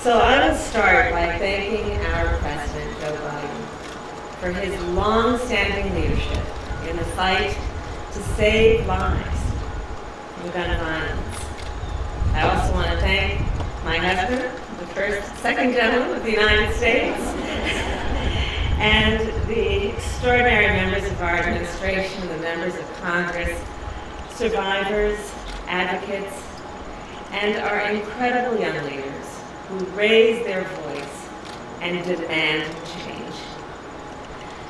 So I will start by thanking our President, Joe Biden, for his long-standing leadership in the fight to save lives from gun violence. I also want to thank my husband, the second gentleman of the United States, and the extraordinary members of our administration, the members of Congress, survivors, advocates, and our incredible young leaders who raise their voice and demand change.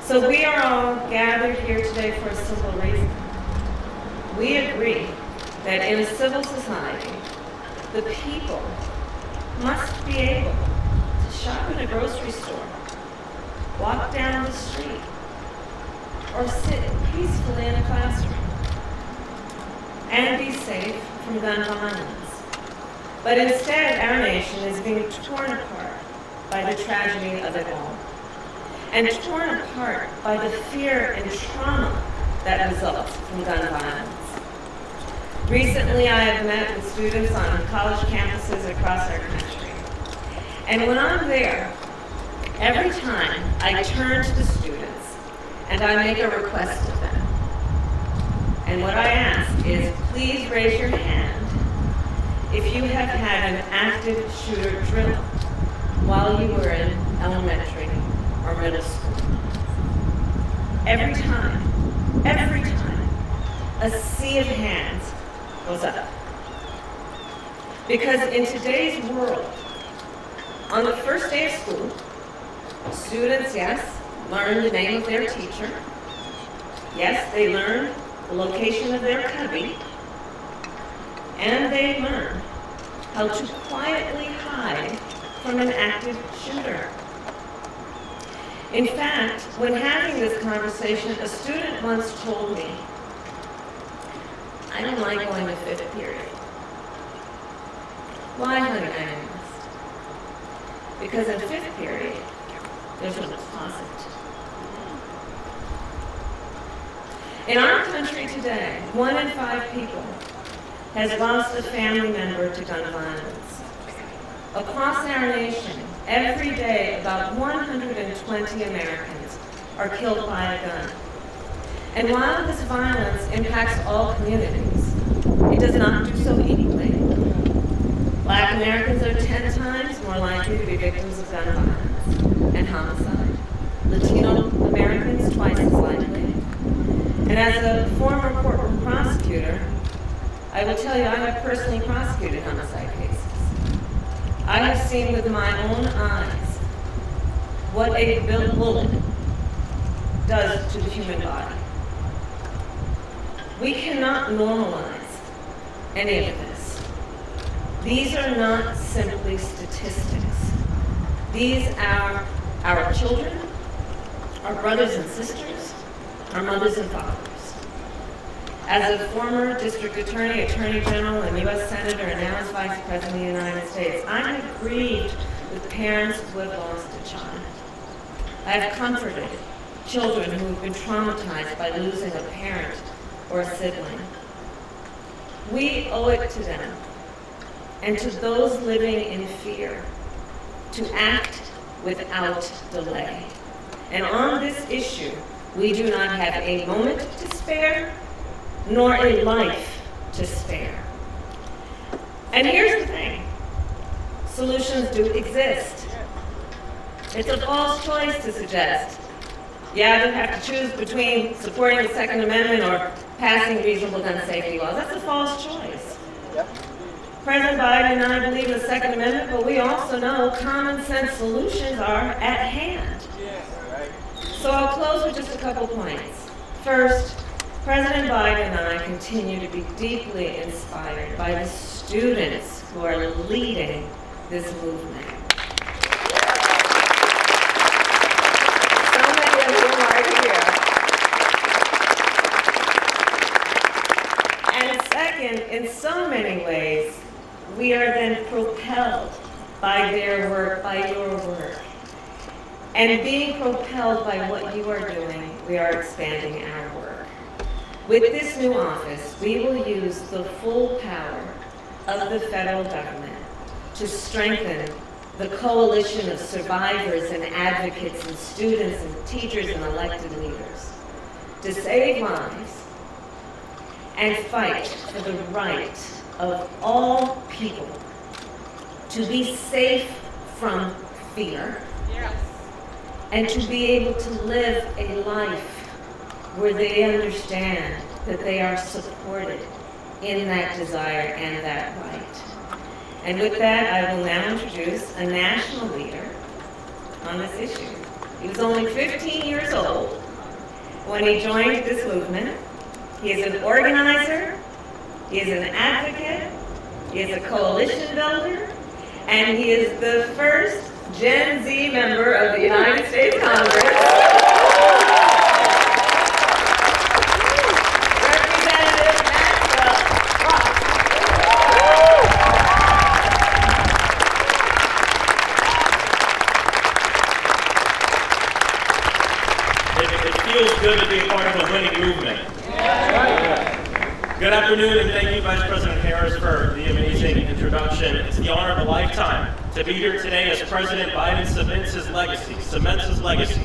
So we are all gathered here today for a simple reason. We agree that in a civil society, the people must be able to shop in a grocery store, walk down the street, or sit peacefully in a classroom and be safe from gun violence. But instead, our nation is being torn apart by the tragedy of it all, and torn apart by the fear and trauma that results from gun violence. Recently, I have met with students on college campuses across our country, and when I'm there, every time I turn to the students and I make a request of them, and what I ask is, please raise your hand if you have had an active shooter drill while you were in elementary or middle school. Every time, a sea of hands goes up. Because in today's world, on the first day of school, students, yes, learn the name of their teacher. Yes, they learn the location of their cubby. And they learn how to quietly hide from an active shooter. In fact, when having this conversation, a student once told me, I don't like going to fifth period. Why, honey, I asked. Because in fifth period, there's no closet. In our country today, 1 in 5 people has lost a family member to gun violence. Across our nation, every day, about 120 Americans are killed by a gun. And while this violence impacts all communities, it does not do so equally. Black Americans are 10 times more likely to be victims of gun violence and homicide. Latino Americans twice as likely. And as a former courtroom prosecutor, I will tell you, I have personally prosecuted homicide cases. I have seen with my own eyes what a bullet does to the human body. We cannot normalize any of this. These are not simply statistics. These are our children, our brothers and sisters, our mothers and fathers. As a former district attorney, attorney general, and U.S. senator, and now as vice president of the United States, I have grieved with parents who have lost a child. I have comforted children who have been traumatized by losing a parent or a sibling. We owe it to them and to those living in fear to act without delay. And on this issue, we do not have a moment to spare, nor a life to spare. And here's the thing, solutions do exist. It's a false choice to suggest you either have to choose between supporting the Second Amendment or passing reasonable gun safety laws. That's a false choice. Yep. President Biden and I believe in the Second Amendment, but we also know common sense solutions are at hand. So I'll close with just a couple points. First, President Biden and I continue to be deeply inspired by the students who are leading this movement. So many of them are here. And second, in so many ways, we are then propelled by their work, by your work. And being propelled by what you are doing, we are expanding our work. With this new office, we will use the full power of the federal government to strengthen the coalition of survivors and advocates and students and teachers and elected leaders to save lives and fight for the right of all people to be safe from fear, and to be able to live a life where they understand that they are supported in that desire and that right. And with that, I will now introduce a national leader on this issue. He was only 15 years old when he joined this movement. He is an organizer, he is an advocate, he is a coalition builder, and he is the first Gen Z member of the United States Congress. Representative Maxwell Ross. It feels good to be a part of a winning movement. Good afternoon, and thank you, Vice President Harris, for the amazing introduction. It's the honor of a lifetime to be here today as President Biden cements his legacy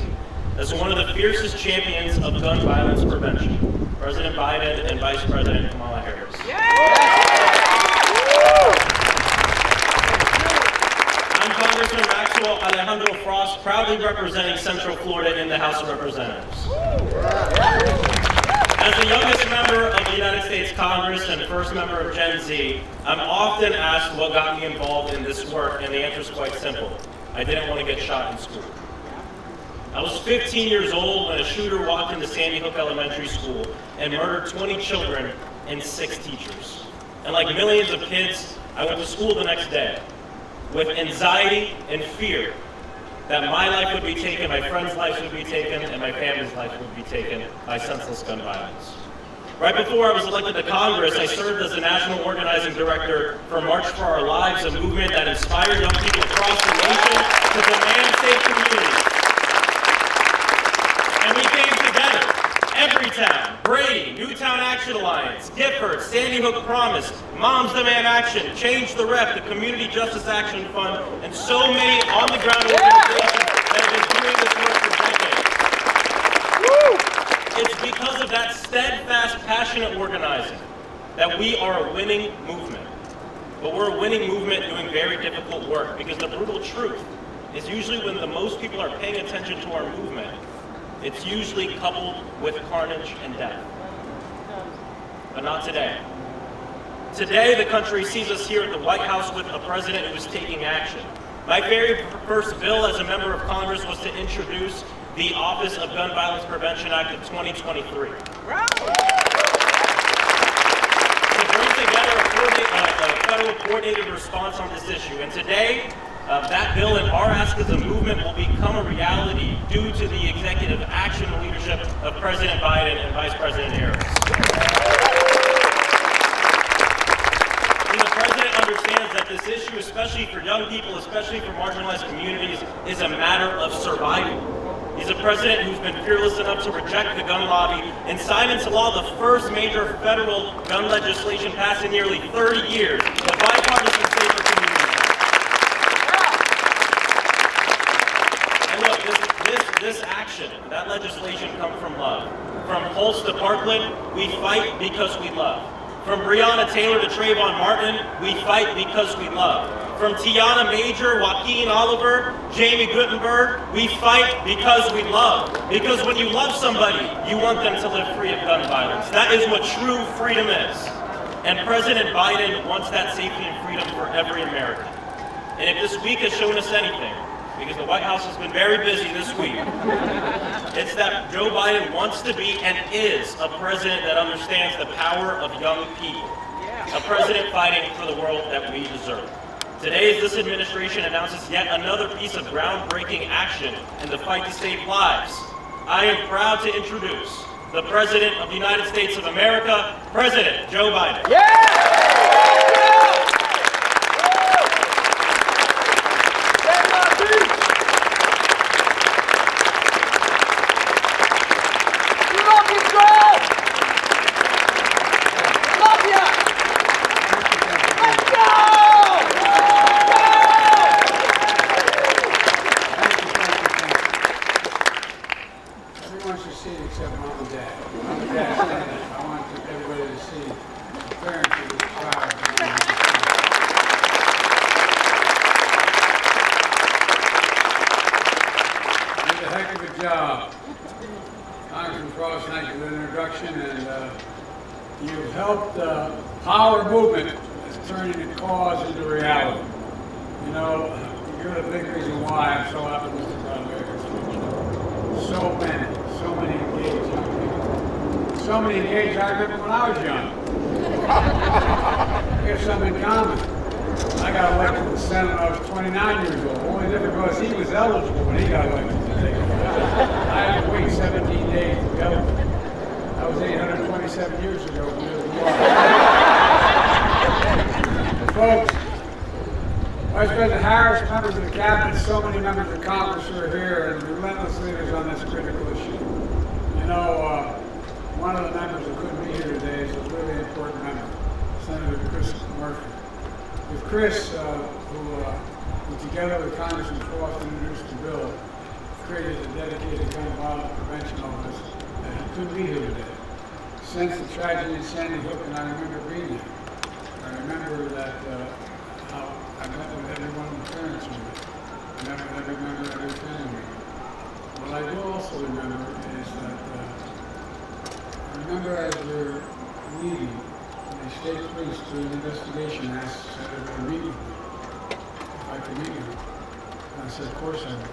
as one of the fiercest champions of gun violence prevention. President Biden and Vice President Kamala Harris. I'm Congressman Maxwell Alejandro Frost, proudly representing Central Florida in the House of Representatives. As the youngest member of the United States Congress and first member of Gen Z, I'm often asked what got me involved in this work, and the answer is quite simple. I didn't want to get shot in school. I was 15 years old when a shooter walked into Sandy Hook Elementary School and murdered 20 children and 6 teachers. And like millions of kids, I went to school the next day with anxiety and fear that my life would be taken, my friends' lives would be taken, and my family's life would be taken by senseless gun violence. Right before I was elected to Congress, I served as the National Organizing Director for March for Our Lives, a movement that inspired young people across the nation to demand safe communities. And we came together, Everytown, Brady, Newtown Action Alliance, Gifford, Sandy Hook Promise, Moms Demand Action, Change the Ref, the Community Justice Action Fund, and so many on-the-ground organizations that have been doing this work for decades. It's because of that steadfast, passionate organizing that we are a winning movement. But we're a winning movement doing very difficult work, because the brutal truth is usually when the most people are paying attention to our movement, it's usually coupled with carnage and death. But not today. Today, the country sees us here at the White House with a president who is taking action. My very first bill as a member of Congress was to introduce the Office of Gun Violence Prevention Act of 2023. To bring together a federal coordinated response on this issue. And today, that bill and our ask as a movement will become a reality due to the executive action and leadership of President Biden and Vice President Harris. The President understands that this issue, especially for young people, especially for marginalized communities, is a matter of survival. He's a president who's been fearless enough to reject the gun lobby and sign into law the first major federal gun legislation passed in nearly 30 years, the Bipartisan Safer Communities Act. And look, this action, that legislation comes from love. From Pulse to Parkland, we fight because we love. From Breonna Taylor to Trayvon Martin, we fight because we love. From Tiana Major, Joaquin Oliver, Jamie Guttenberg, we fight because we love. Because when you love somebody, you want them to live free of gun violence. That is what true freedom is. And President Biden wants that safety and freedom for every American. And if this week has shown us anything, because the White House has been very busy this week, it's that Joe Biden wants to be and is a president that understands the power of young people. A president fighting for the world that we deserve. Today, as this administration announces yet another piece of groundbreaking action in the fight to save lives, I am proud to introduce the President of the United States of America, President Joe Biden. helped power movement is turning the cause into reality. You know, you're the big reason why I'm so optimistic about America's future. So many engaged young people. So many engaged I remember when I was young. We have something in common. I got elected to the Senate when I was 29 years old. Only difference was he was eligible when he got elected today. I had to wait 17 days to be eligible. That was 827 years ago. Folks, Vice President Harris, members of the Cabinet, so many members of Congress who are here, and relentless leaders on this critical issue. You know, one of the members who couldn't be here today is a really important member, Senator Chris Murphy. With Chris, who together with Congressman Frost introduced the bill, created a dedicated gun violence prevention office, and he couldn't be here today. Since the tragedy in Sandy Hook, and I remember being there. I remember that how I met with every one of the parents in it. I met with every member of every family. What I do also remember is that I remember as we're leaving, the state police through an investigation asked Senator to meet with me, if I could meet with him. And I said, of course I would.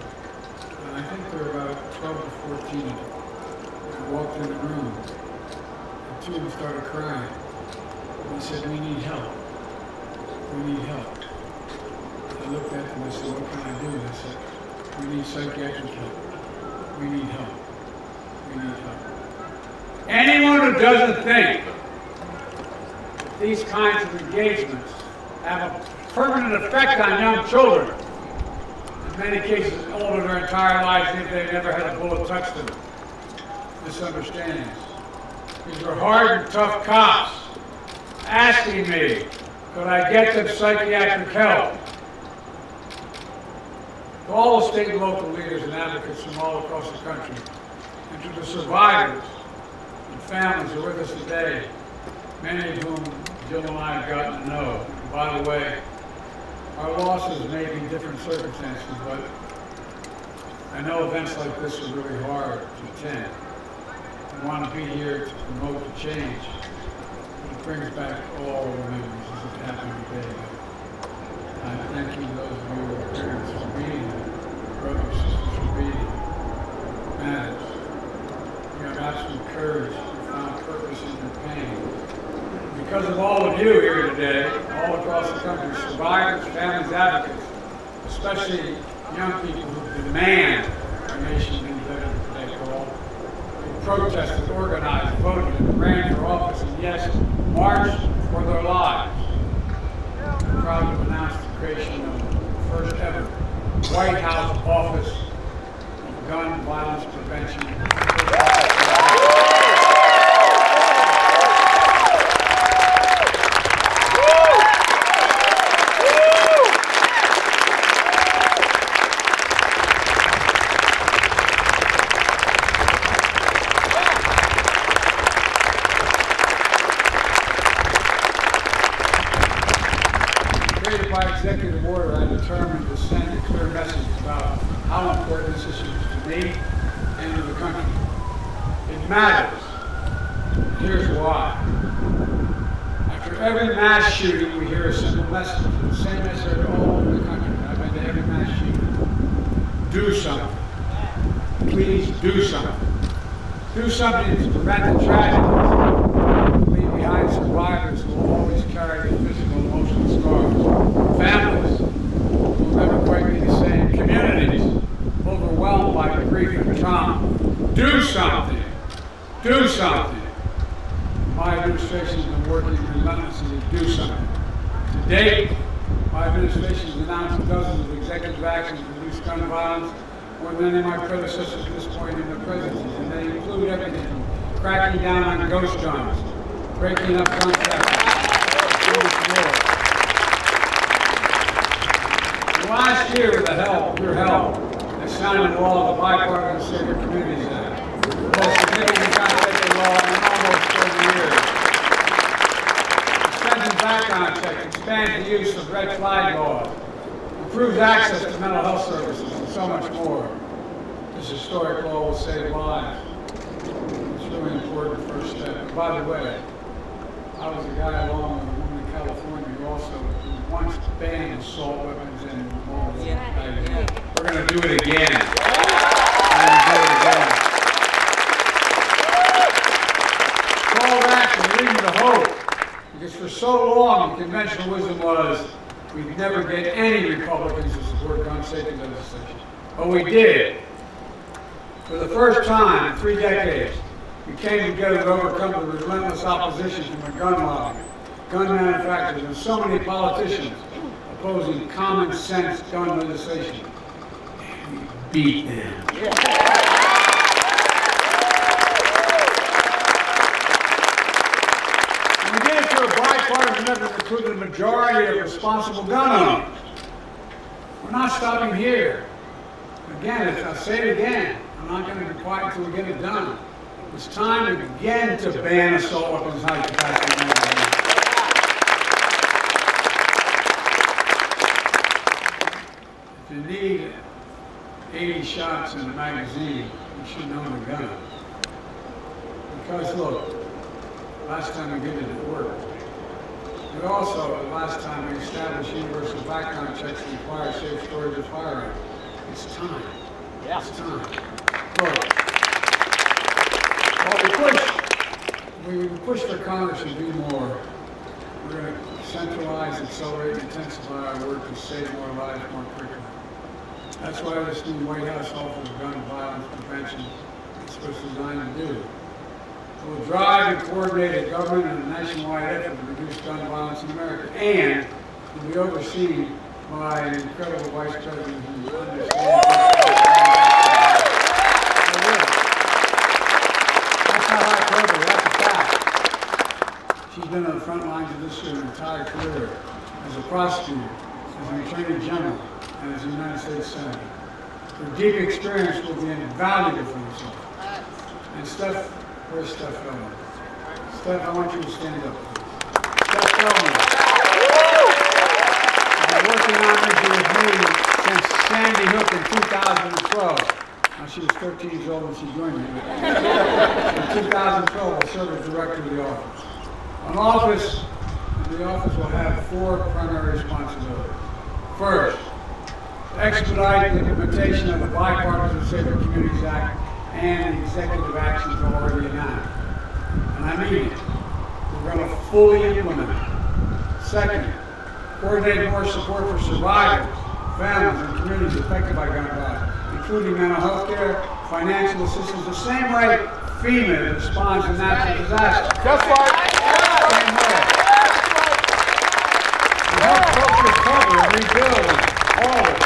And I think there were about 12 to 14 of them. I walked in the room, and two of them started crying. And he said, we need help. We need help. I looked at them and I said, what can I do? And I said, we need psychiatric help. We need help. We need help. Anyone who doesn't think that these kinds of engagements have a permanent effect on young children, in many cases older their entire lives if they've never had a bullet touch them, misunderstandings. These were hard and tough cops asking me, could I get them psychiatric help? To all the state and local leaders and advocates from all across the country, and to the survivors and families who are with us today, many of whom Jill and I have gotten to know. And by the way, our losses may be different circumstances, but I know events like this are really hard to attend. I want to be here to promote the change. It brings back all the memories as it happened today. I thank you, those of you who are parents, for being here, brothers and sisters, for being here. Matters. You have absolute courage. You found purpose in your pain. Because of all of you here today, all across the country, survivors, families, advocates, especially young people who demand our nation be better than they call, who protested, organized, voted, and ran for office, and yes, marched for their lives. I'm proud to announce the creation of the first ever White House Office of Gun Violence Prevention. By executive order, I determined to send a clear message about how important this issue is to me and to the country. It matters. Here's why. After every mass shooting, we hear a simple message. The same message all over the country. I've been to every mass shooting. Do something. Please do something. Do something to prevent the tragedies. Leave behind survivors who will always carry the physical and emotional scars. Families will never quite be the same. Communities overwhelmed by grief and trauma. Do something. Do something. My administration has been working relentlessly to do something. To date, my administration has announced dozens of executive actions to reduce gun violence, more than any of my predecessors at this point in the presidency, and they include everything from cracking down on ghost guns, breaking up gun trafficking. Last year, with the help, your help, I signed into law the Bipartisan Safer Communities Act. The most significant gun-safety law in almost 30 years. It strengthens background checks, expands the use of red flag laws, improves access to mental health services, and so much more. This historic law will save lives. It's a really important first step. And by the way, I was a guy along with a woman in California who also once banned assault weapons in mobile. We're going to do it again. Call back and lead to hope. Because for so long, the conventional wisdom was we'd never get any Republicans to support gun safety legislation. But we did. For the first time in 3 decades, we came together to overcome the relentless opposition from the gun lobby, gun manufacturers, and so many politicians opposing common sense gun legislation. And we beat them. And we did it through a bipartisan effort that included a majority of responsible gun owners. We're not stopping here. Again, I'll say it again. I'm not going to be quiet until we get it done. It's time to begin to ban assault weapons high capacity magazines. If you need 80 shots in a magazine, you should own a gun. Because look, last time we did it, it worked. But also, last time we established universal background checks and required safe storage of firearms. It's time. Yeah. It's time. Look. Well, we push for Congress to do more. We're going to centralize, accelerate, and intensify our work to save more lives more quickly. That's why this new White House Office of Gun Violence Prevention is designed to do. It will drive and coordinate a government and a nationwide effort to reduce gun violence in America, and will be overseen by an incredible Vice President who understands. She's been on the front lines of this her entire career as a prosecutor, as an attorney general, and as a United States Senator. Her deep experience will be invaluable for this office. And Steph, where's Steph Feldman? Steph, I want you to stand up. Steph Feldman. I've been working on this with me since Sandy Hook in 2012. Now, she was 13 years old when she joined me. In 2012, I served as director of the office. The office will have 4 primary responsibilities. First, expedite the implementation of the Bipartisan Safer Communities Act and the executive actions already enacted. And I mean it. We're going to fully implement it. Second, coordinate more support for survivors, families, and communities affected by gun violence, including mental health care, financial assistance, the same way FEMA responds to natural disasters. Just like. Same way. To help folks recover and rebuild all of it.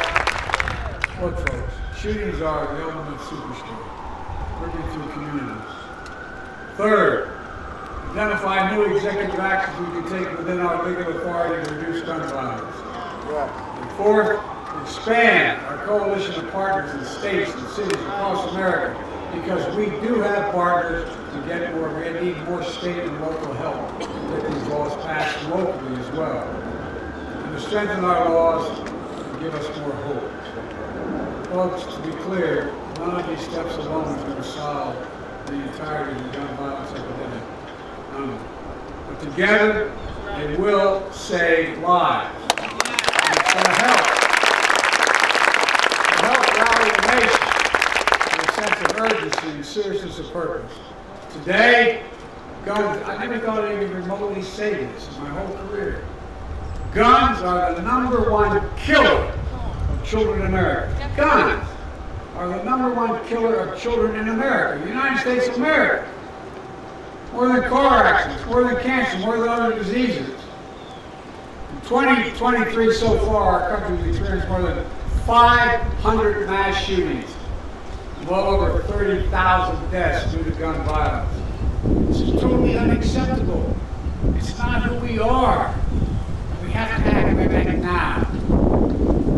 Look, folks, shootings are the ultimate superstar, working through communities. Third, identify new executive actions we can take within our legal authority to reduce gun violence. And fourth, expand our coalition of partners in states and cities across America, because we do have partners to get more. We need more state and local help to get these laws passed locally as well. And to strengthen our laws and give us more hope. Folks, to be clear, none of these steps alone is going to solve the entirety of the gun violence epidemic. But together, they will save lives. And it's going to help. Rally the nation with a sense of urgency and seriousness of purpose. Today, guns, I never thought I'd even remotely say this in my whole career. Guns are the #1 killer of children in America. Guns are the #1 killer of children in America, the United States of America. More than car accidents, more than cancer, more than other diseases. In 2023 so far, our country has experienced more than 500 mass shootings, well over 30,000 deaths due to gun violence. This is totally unacceptable. It's not who we are. We have to act now.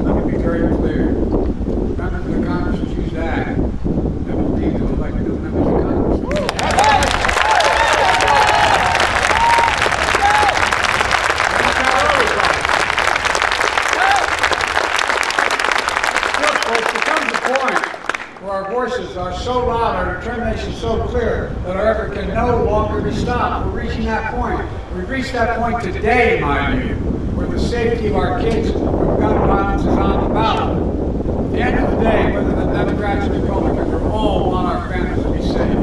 Let me be very clear. Members of the Congress who choose to act, that will be to elect new members of Congress. Our voices are so loud, our determination so clear that our effort can no longer be stopped. We're reaching that point We've reached that point today, in my view, where the safety of our kids from gun violence is on the ballot. At the end of the day, whether the Democrats or Republicans, we all want our families to be safe.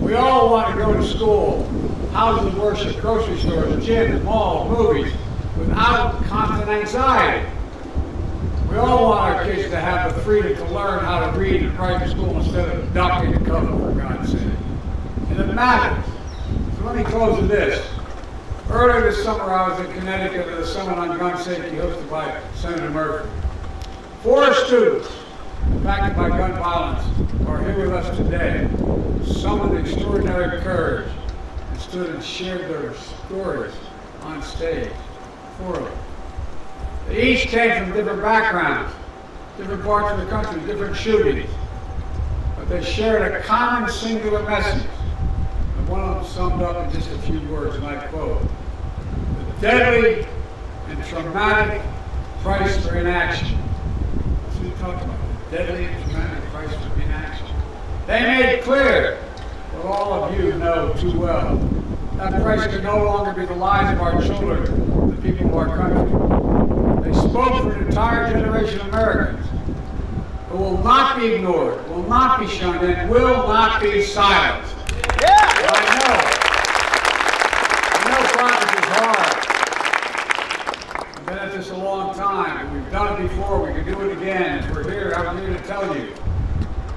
We all want to go to school, houses of worship, grocery stores, gyms, malls, movies, without constant anxiety. We all want our kids to have the freedom to learn how to read and write in school instead of ducking and cover, for God's sake. And it matters. So let me close with this. Earlier this summer, I was in Connecticut at a summit on gun safety hosted by Senator Murphy. 4 students impacted by gun violence are here with us today. Summoned extraordinary courage and stood and shared their stories on stage. 4 of them. They each came from different backgrounds, different parts of the country, different shootings. But they shared a common singular message. And one of them summed up in just a few words, and I quote, "The deadly and traumatic price for inaction." That's what he talked about, the deadly and traumatic price for inaction. They made it clear, what all of you know too well, that price can no longer be the lives of our children, the people of our country. They spoke for an entire generation of Americans who will not be ignored, will not be shunned, and will not be silenced. I know progress is hard. I've been at this a long time, and we've done it before, we can do it again. As we're here, I'm here to tell you,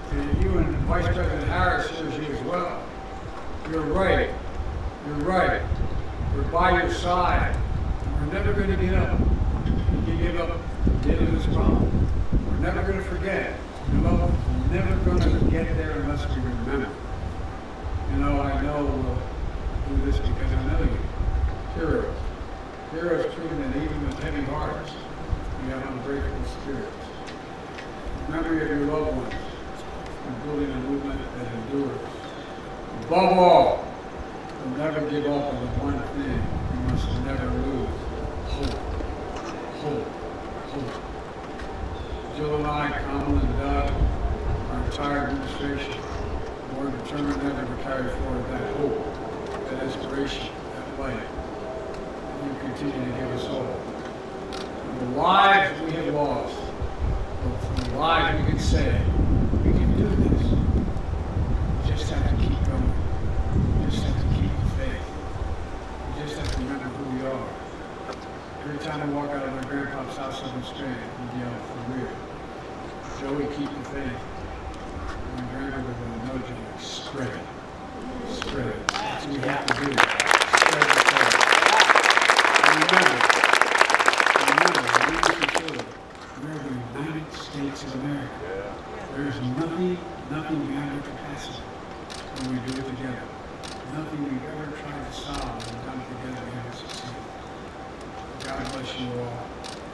to you and Vice President Harris hears you as well. You're right. You're right. We're by your side. We're never going to give up. If you give up, get into this problem. We're never going to forget. We're never going to get there unless we remember. You know, I know we'll do this because I know you. Heroes. Heroes proven that even with heavy hearts, you have unbreakable spirits. Memory of your loved ones and building a movement that endures. Above all, you'll never give up on the one thing you must never lose. Hope. Hope. Hope. Jill and I, Kamala and Doug, our entire administration, we're determined never to carry forward that hope, that inspiration, that light. And you continue to give us hope. From the lives we have lost, or from the lives we can save, we can do this. We just have to keep going. We just have to keep the faith. We just have to remember who we are. Every time we walk out of my grandpa's house on the street, we yell, "For real." Joey, keep the faith. My grandmother would know you, spread it. Spread it. That's what we have to do. Spread the faith. And remember, we're the United States of America. There is nothing beyond our capacity when we do it together. Nothing we've ever tried to solve and done together we haven't succeeded. God bless you all.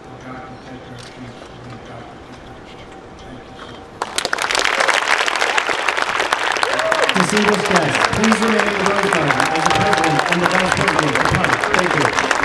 And God protect our kids. And God protect our children. Thank you so much. Distinguished guests, please remain in the room as the President and the Vice President depart. Thank you.